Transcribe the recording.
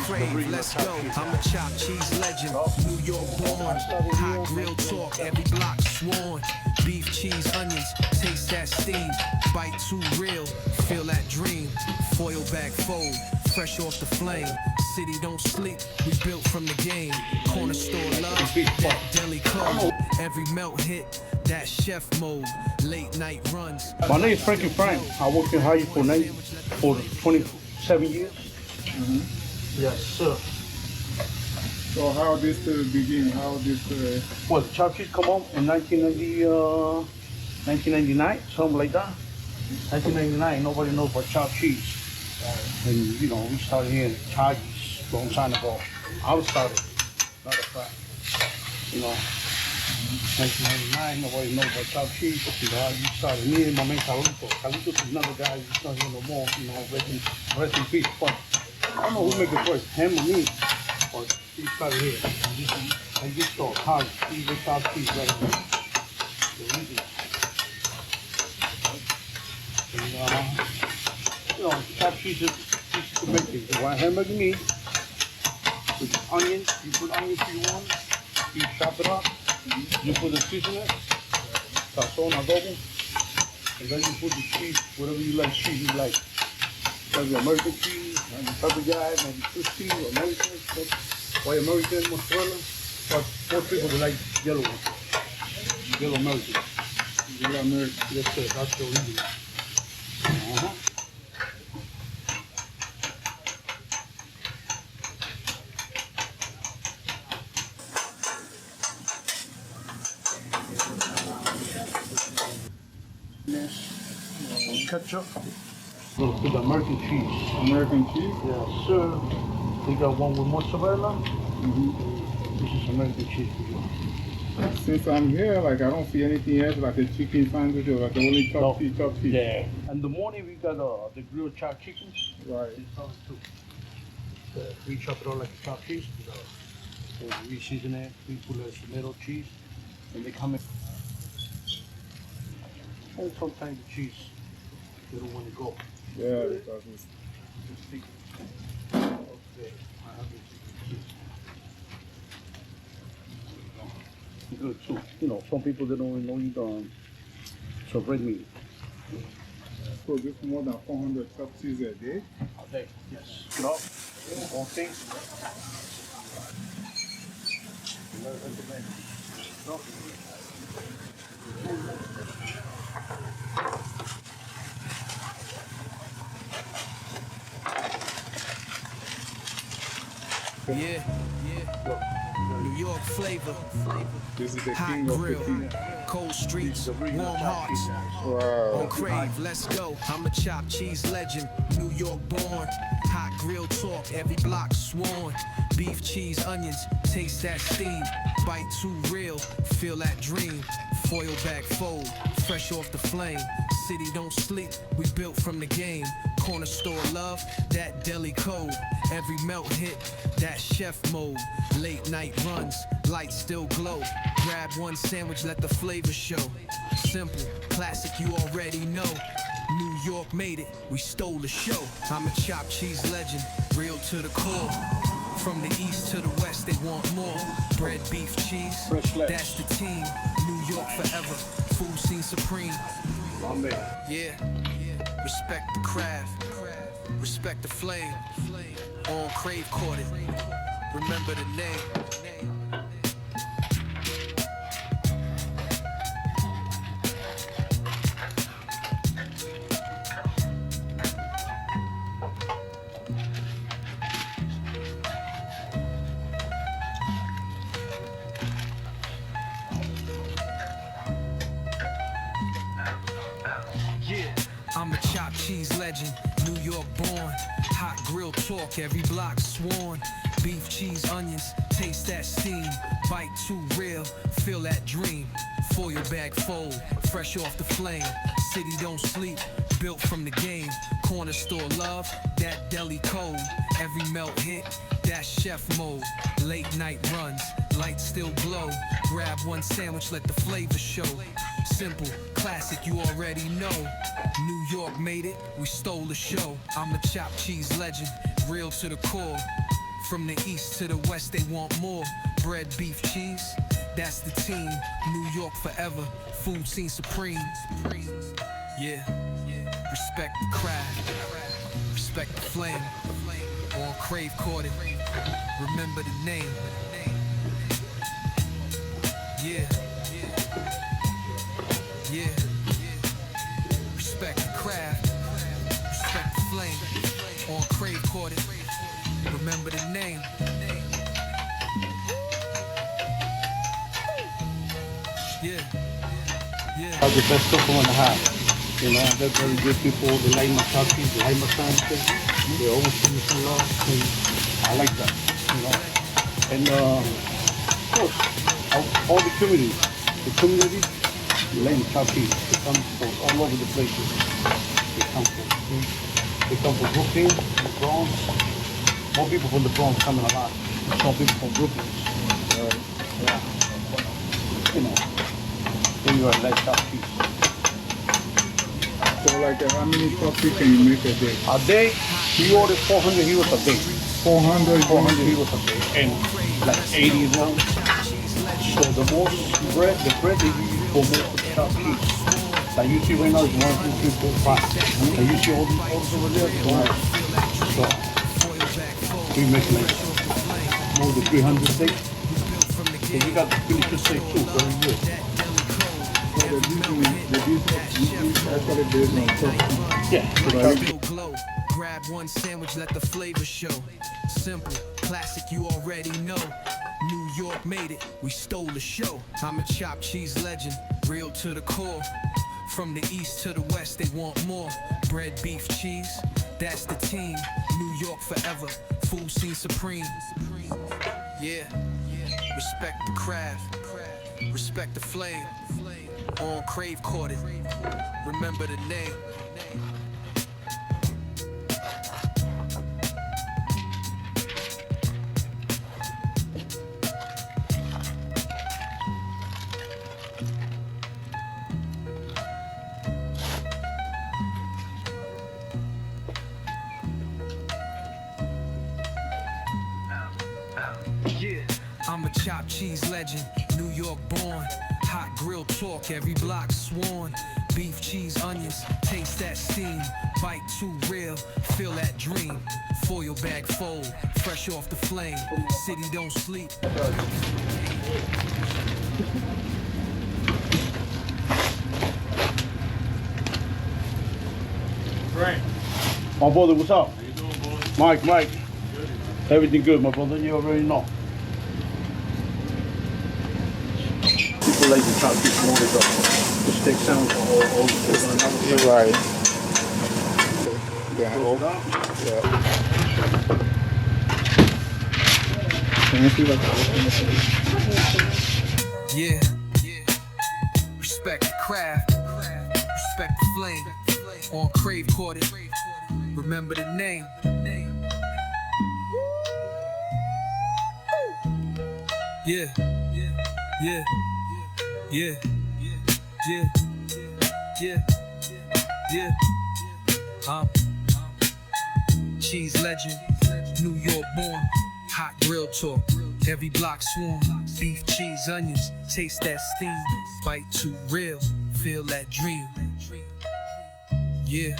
OnCrave, let's go. I'm a chopped cheese legend, New York born. Hot grill talk, every block sworn. Beef, cheese, onions, taste that steam. Bite too real, feel that dream. Foil bag fold, fresh off the flame. City don't sleep, we built from the game. Corner store love, that deli code. Every melt hit, that chef mode. Late night runs. My name is Frankie Frank. I worked in Hajji for 27 years. Yes, sir. So how this begin? How this? Well, the chopped cheese come out in 1999, something like that. 1999, nobody knows about chopped cheese. And you know, we started here in Hajji's a long time ago. I was started, not a fact. You know, 1999, nobody knows about chopped cheese. You know, you started me and my man Carlito. Carlito is another guy who's not here no more. You know, rest in peace. But I don't know who made it first, him or me. But he started here. And this store, Hajji, he's the chopped cheese right here. So easy. And, you know, chopped cheese is to make things. You want hamburger meat with onions, you put onions if you want, you chop it up, you put the seasoning, sazon, adobo, and then you put the cheese, whatever you like cheese you like. Maybe American cheese, maybe pepper jack, maybe Swiss cheese, or American, white American, mozzarella, but most people like yellow one. Yellow American. Yellow American, yes sir, that's the original. Ketchup. Little bit of American cheese. American cheese? Yes, sir. We got one with mozzarella. This is American cheese for you. Since I'm here, like I don't see anything else like a chicken sandwich or like only chopped cheese, chopped cheese. Yeah. And the morning we got the grilled chopped chicken. Right. It's on too. We chop it all like a chopped cheese. So we season it. We put a tomato cheese, and they come in. And sometimes the cheese. They don't want to go. Yeah, because it's Okay, I have this cheese. Good too. You know, some people they don't eat so red meat. so this more than 400 chopped cheese a day. A day, yes. You know, one thing. Yeah, New York flavor. This is the Hot king of grill, the king. cold streets, warm hearts. Wow. OnCrave, let's go. I'm a chopped cheese legend, New York born. Hot grill talk, every block sworn. Beef, cheese, onions, taste that steam. Bite too real, feel that dream. Foil bag fold, fresh off the flame. City don't sleep, we built from the game. Corner store love, that deli code. Every melt hit, that chef mode. Late night runs, lights still glow. Grab one sandwich, let the flavor show. Simple, classic, you already know. New York made it, we stole the show. I'm a chopped cheese legend, real to the core. From the east to the west, they want more. Bread, beef, cheese, that's the team. New York forever, food scene supreme. Yeah, respect the craft, respect the flame. OnCrave caught it, remember the name. I'm a chopped cheese legend, New York born. Hot grill talk, every block sworn. Beef, cheese, onions, taste that steam. Bite too real, feel that dream. Foil bag fold, fresh off the flame. City don't sleep, built from the game. Corner store love, that deli code. Every melt hit, that chef mode. Late night runs, lights still glow. Grab one sandwich, let the flavor show. Simple, classic, you already know. New York made it, we stole the show. I'm a chopped cheese legend, real to the core. From the east to the west, they want more. Bread, beef, cheese, that's the team. New York forever, food scene supreme. Yeah, respect the craft, respect the flame. OnCrave caught it, remember the name. Yeah, yeah, respect the craft, respect the flame. OnCrave caught it, remember the name. Yeah, yeah. Have the best stuff I want to have. You know, they're very good people. They like my coffee, they like my sandwiches. They always give me some love. And I like that, you know. And of course, all the community, they like my coffee. They come from all over the places. They come from Brooklyn, the Bronx. More people from the Bronx coming a lot. Some people from Brooklyn. Yeah. You know. So you are like coffee. So like how many coffee can you make a day? A day, he ordered 400 euros a day. 400 euros a day. And like 80 rounds. So the bread they use for most of the chopped cheese. Like you see right now is 1, 2, 3, 4, 5. And you see all these orders over there? So we make like more than 300 steaks. So we got the finished steak too, very good. So that's what it is on top. Yeah. Glow. Grab one sandwich, let the flavor show. Simple, classic, you already know. New York made it, we stole the show. I'm a chopped cheese legend, real to the core. From the east to the west, they want more. Bread, beef, cheese, that's the team. New York forever, food scene supreme. Yeah, respect the craft, respect the flame. OnCrave caught it, remember the name. Yeah, I'm a chopped cheese legend, New York born. Hot grill talk, every block sworn. Beef, cheese, onions, taste that steam. Bite too real, feel that dream. Foil bag fold, fresh off the flame. City don't sleep. Right. My brother, what's up? How you doing, boy? Mike. Everything good, my brother. You already know. People like to try to keep more of the steak sandwich or another. You're right. Yeah. Yeah. Can you see like Yeah, respect the craft, respect the flame. OnCrave caught it, remember the name. Yeah, yeah, yeah, yeah, yeah, yeah. Cheese legend, New York born. Hot grill talk, every block swarm. Beef, cheese, onions, taste that steam. Bite too real, feel that dream. Yeah.